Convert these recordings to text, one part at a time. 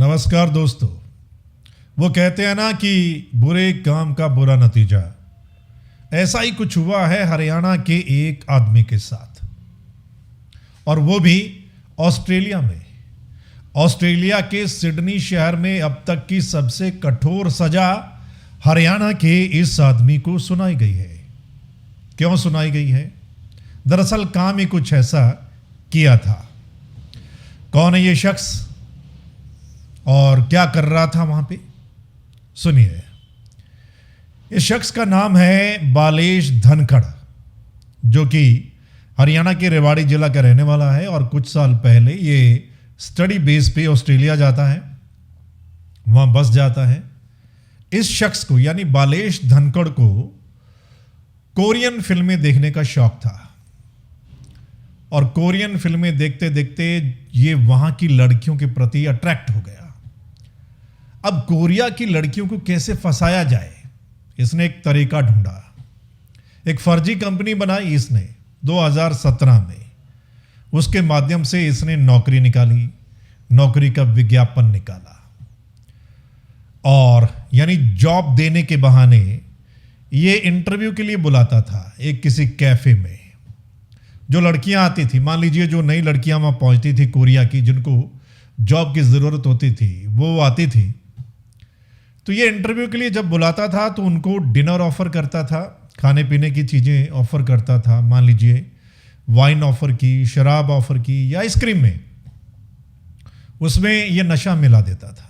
नमस्कार दोस्तों। वो कहते हैं ना कि बुरे काम का बुरा नतीजा, ऐसा ही कुछ हुआ है हरियाणा के एक आदमी के साथ, और वो भी ऑस्ट्रेलिया में। ऑस्ट्रेलिया के सिडनी शहर में अब तक की सबसे कठोर सजा हरियाणा के इस आदमी को सुनाई गई है। क्यों सुनाई गई है? दरअसल काम ही कुछ ऐसा किया था। कौन है ये शख्स और क्या कर रहा था वहां पे? सुनिए। इस शख्स का नाम है बालेश धनखड़, जो कि हरियाणा के रेवाड़ी जिला का रहने वाला है और कुछ साल पहले ये स्टडी बेस पे ऑस्ट्रेलिया जाता है, वहां बस जाता है। इस शख्स को यानी बालेश धनखड़ को कोरियन फिल्में देखने का शौक था, और कोरियन फिल्में देखते देखते ये वहां की लड़कियों के प्रति अट्रैक्ट हो गया। अब कोरिया की लड़कियों को कैसे फंसाया जाए, इसने एक तरीका ढूंढा। एक फर्जी कंपनी बनाई इसने 2017 में। उसके माध्यम से इसने नौकरी निकाली, नौकरी का विज्ञापन निकाला, और यानी जॉब देने के बहाने ये इंटरव्यू के लिए बुलाता था एक किसी कैफे में। जो लड़कियां आती थी, मान लीजिए जो नई लड़कियां वहां पहुंचती थी कोरिया की, जिनको जॉब की ज़रूरत होती थी, वो आती थी, तो ये इंटरव्यू के लिए जब बुलाता था तो उनको डिनर ऑफर करता था, खाने पीने की चीज़ें ऑफर करता था। मान लीजिए वाइन ऑफर की, शराब ऑफर की, या आइसक्रीम में उसमें ये नशा मिला देता था।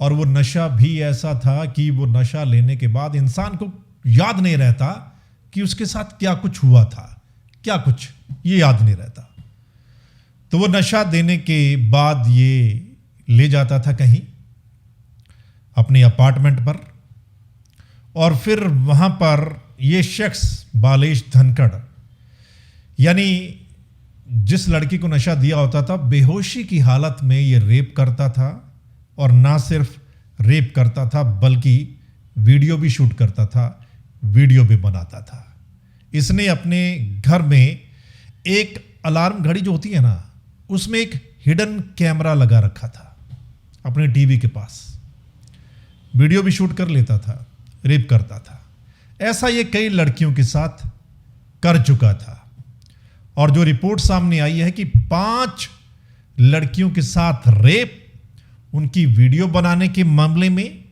और वो नशा भी ऐसा था कि वो नशा लेने के बाद इंसान को याद नहीं रहता कि उसके साथ क्या कुछ हुआ था, क्या कुछ, ये याद नहीं रहता। तो वो नशा देने के बाद ये ले जाता था कहीं अपने अपार्टमेंट पर, और फिर वहां पर ये शख्स बालेश धनखड़ यानी जिस लड़की को नशा दिया होता था, बेहोशी की हालत में ये रेप करता था। और ना सिर्फ रेप करता था बल्कि वीडियो भी शूट करता था, वीडियो भी बनाता था। इसने अपने घर में एक अलार्म घड़ी जो होती है ना, उसमें एक हिडन कैमरा लगा रखा था अपने टीवी के पास। वीडियो भी शूट कर लेता था, रेप करता था। ऐसा ये कई लड़कियों के साथ कर चुका था। और जो रिपोर्ट सामने आई है कि 5 लड़कियों के साथ रेप, उनकी वीडियो बनाने के मामले में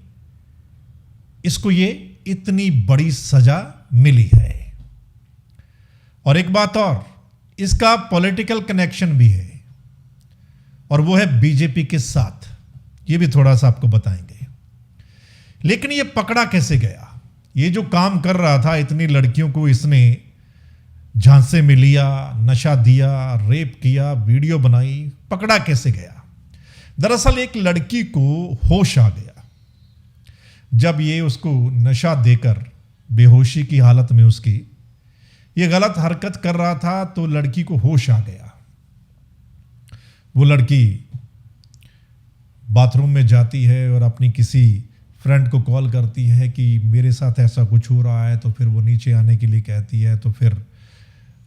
इसको ये इतनी बड़ी सजा मिली है। और एक बात और, इसका पॉलिटिकल कनेक्शन भी है, और वो है बीजेपी के साथ। ये भी थोड़ा सा आपको बताएंगे। लेकिन ये पकड़ा कैसे गया? ये जो काम कर रहा था, इतनी लड़कियों को इसने झांसे में लिया, नशा दिया, रेप किया, वीडियो बनाई, पकड़ा कैसे गया? दरअसल एक लड़की को होश आ गया जब ये उसको नशा देकर बेहोशी की हालत में उसकी ये गलत हरकत कर रहा था। तो लड़की को होश आ गया। वो लड़की बाथरूम में जाती है और अपनी किसी फ्रेंड को कॉल करती है कि मेरे साथ ऐसा कुछ हो रहा है। तो फिर वो नीचे आने के लिए कहती है। तो फिर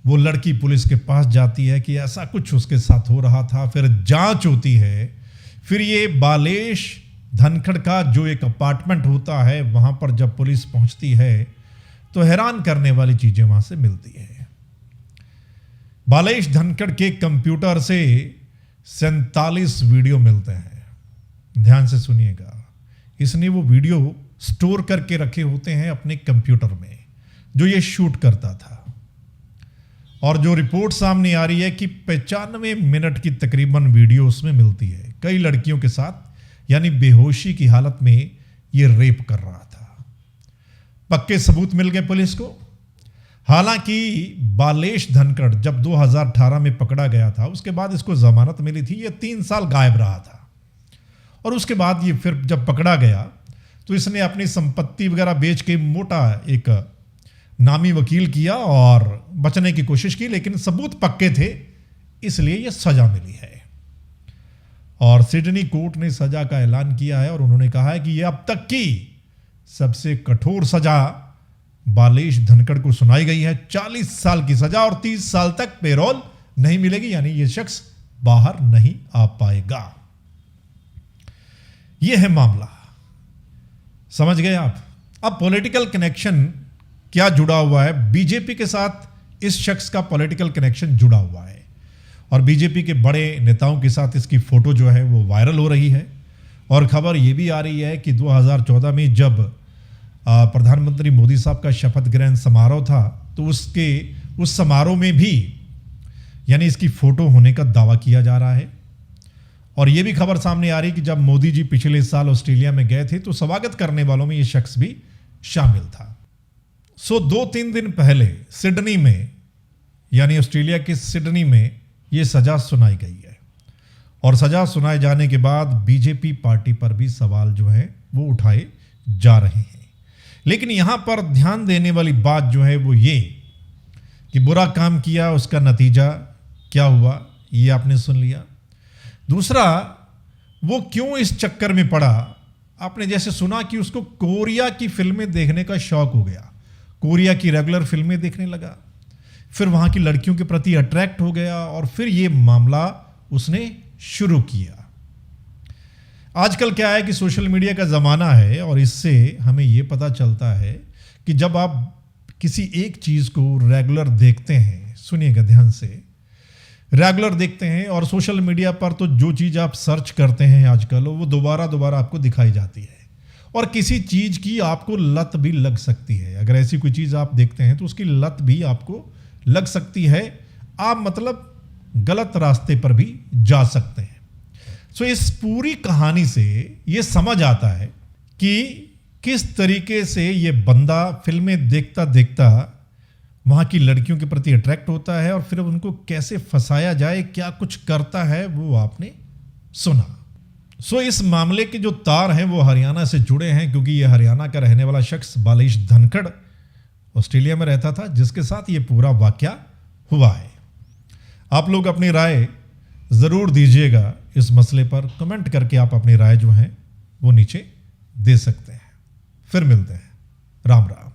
वो लड़की पुलिस के पास जाती है कि ऐसा कुछ उसके साथ हो रहा था। फिर जांच होती है। फिर ये बालेश धनखड़ का जो एक अपार्टमेंट होता है, वहां पर जब पुलिस पहुंचती है तो हैरान करने वाली चीजें वहां से मिलती है। बालेश धनखड़ के कंप्यूटर से 47 वीडियो मिलते हैं। ध्यान से सुनिएगा। इसने वो वीडियो स्टोर करके रखे होते हैं अपने कंप्यूटर में, जो ये शूट करता था। और जो रिपोर्ट सामने आ रही है कि 95 मिनट की तकरीबन वीडियो उसमें मिलती है, कई लड़कियों के साथ, यानी बेहोशी की हालत में ये रेप कर रहा था। पक्के सबूत मिल गए पुलिस को। हालांकि बालेश धनखड़ जब 2018 में पकड़ा गया था, उसके बाद इसको जमानत मिली थी। ये 3 साल गायब रहा था, और उसके बाद ये फिर जब पकड़ा गया तो इसने अपनी संपत्ति वगैरह बेच के मोटा एक नामी वकील किया और बचने की कोशिश की, लेकिन सबूत पक्के थे, इसलिए ये सजा मिली है। और सिडनी कोर्ट ने सजा का ऐलान किया है, और उन्होंने कहा है कि ये अब तक की सबसे कठोर सजा बालेश धनखड़ को सुनाई गई है। 40 साल की सजा और 30 साल तक पेरोल नहीं मिलेगी, यानी ये शख्स बाहर नहीं आ पाएगा। ये है मामला, समझ गए आप। अब पॉलिटिकल कनेक्शन क्या जुड़ा हुआ है, बीजेपी के साथ इस शख्स का पॉलिटिकल कनेक्शन जुड़ा हुआ है और बीजेपी के बड़े नेताओं के साथ इसकी फोटो जो है वो वायरल हो रही है। और खबर ये भी आ रही है कि 2014 में जब प्रधानमंत्री मोदी साहब का शपथ ग्रहण समारोह था तो उस समारोह में भी यानी इसकी फोटो होने का दावा किया जा रहा है। और यह भी खबर सामने आ रही है कि जब मोदी जी पिछले साल ऑस्ट्रेलिया में गए थे तो स्वागत करने वालों में यह शख्स भी शामिल था। 2-3 दिन पहले सिडनी में यानी ऑस्ट्रेलिया के सिडनी में यह सजा सुनाई गई है और सजा सुनाए जाने के बाद बीजेपी पार्टी पर भी सवाल जो है वो उठाए जा रहे हैं। लेकिन यहां पर ध्यान देने वाली बात जो है वो ये कि बुरा काम किया, उसका नतीजा क्या हुआ ये आपने सुन लिया। दूसरा, वो क्यों इस चक्कर में पड़ा, आपने जैसे सुना कि उसको कोरिया की फिल्में देखने का शौक हो गया, कोरिया की रेगुलर फिल्में देखने लगा, फिर वहां की लड़कियों के प्रति अट्रैक्ट हो गया और फिर ये मामला उसने शुरू किया। आजकल क्या है कि सोशल मीडिया का ज़माना है और इससे हमें यह पता चलता है कि जब आप किसी एक चीज़ को रेगुलर देखते हैं, सुनिएगा ध्यान से, रेगुलर देखते हैं और सोशल मीडिया पर तो जो चीज़ आप सर्च करते हैं आजकल वो दोबारा आपको दिखाई जाती है और किसी चीज़ की आपको लत भी लग सकती है। अगर ऐसी कोई चीज़ आप देखते हैं तो उसकी लत भी आपको लग सकती है, आप मतलब गलत रास्ते पर भी जा सकते हैं। सो इस पूरी कहानी से ये समझ आता है कि किस तरीके से ये बंदा फिल्में देखता देखता वहाँ की लड़कियों के प्रति अट्रैक्ट होता है और फिर उनको कैसे फंसाया जाए, क्या कुछ करता है, वो आपने सुना। सो इस मामले के जो तार हैं वो हरियाणा से जुड़े हैं क्योंकि ये हरियाणा का रहने वाला शख्स बालेश धनखड़ ऑस्ट्रेलिया में रहता था जिसके साथ ये पूरा वाकया हुआ है। आप लोग अपनी राय ज़रूर दीजिएगा इस मसले पर, कमेंट करके आप अपनी राय जो है वो नीचे दे सकते हैं। फिर मिलते हैं, राम राम।